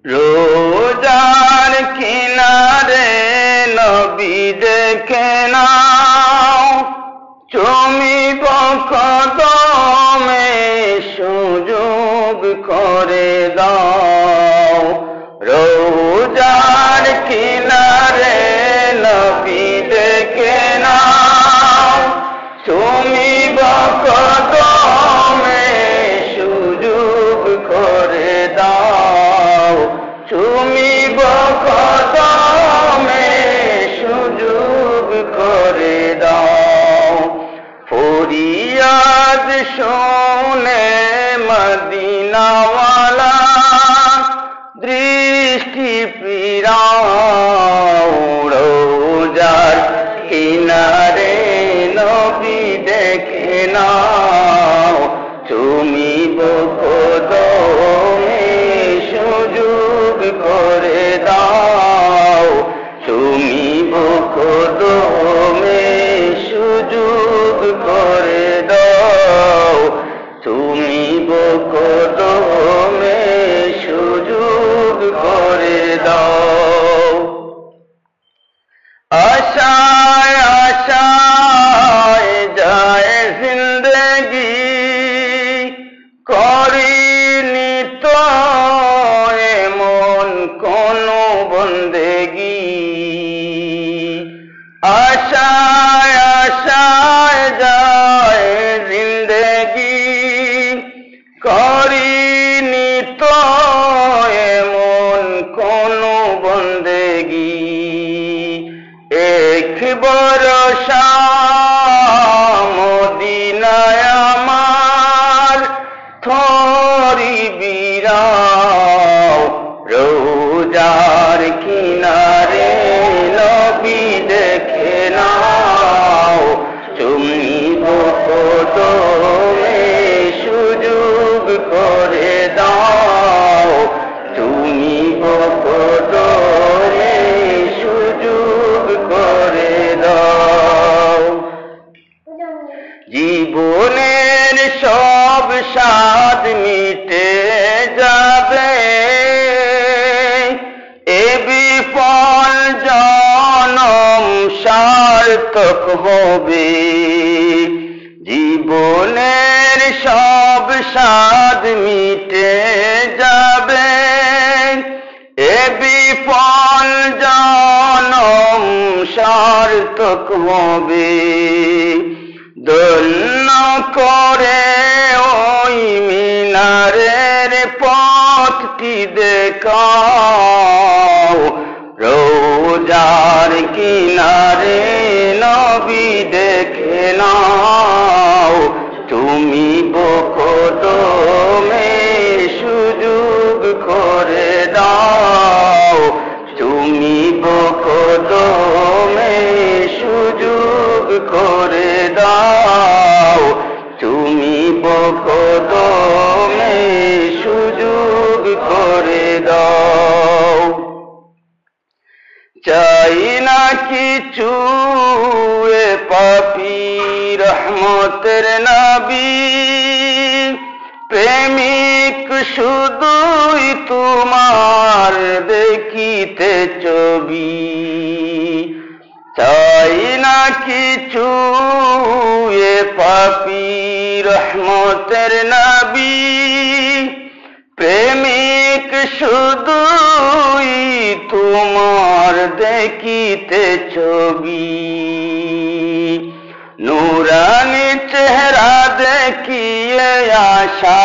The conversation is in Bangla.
রোজার কিনারে নবী দেখে নাও, চুমিব কদমে সুযোগ করে দাও। রোজার কিনারে নবী দেখে নাও, চুমিব কদমে সুযোগ করে দাও। চুমিব কদমে সুযোগ করে দাও। ফরিয়াদ শুনে মদিনাওয়ালা দৃষ্টি ফিরাও। রোজার কিনারে নবী দেখে নাও, চুমিব কদমে সুযোগ করে দাও। চুমিব কদমে সুযোগ করে দাও। চুমিব কদমে সুযোগ করে দাও। আশায় আশায় যায় জিন্দগি, করিনি তো এমন কোনো বন্দেগি। আশায় আশায় যায় জিন্দগি, করিনি তো এমন কোনো বন্দেগি। এক বরষা মদিনায় আমার থরি বিরাও। রোজার কিনারে নবী দেখে নাও, চুমিব কদমে সুযোগ করে দাও। চুমিব কদমে সুযোগ করে দাও। জীবনের সব স্বাদ মিটে যাবে, এ বিফল জনম সার্থক হবে। জীবনের সব স্বাদ মিটে যাবে, এ বিফল জনম সার্থক হবে। ধন্য করে ওই মিনারের পথটি দেখাও। রোজার কিনারে নবী দেখে নাও, চুমিব কদমে সুযোগ করে দাও। চুমিব কদমে সুযোগ করে দাও। চুমিব কদমে সুযোগ করে দাও। চাই না কিছু এ পাপী রহমতের নবী, প্রেমিক শুধুই তোমার দেখিতে ছবি। চাই না কিছু এ পাপী রহমতের নবী, প্রেমিক শুধুই তোমার দেখিতে ছবি। নুরানি চেহারা দেখিয়ে আশা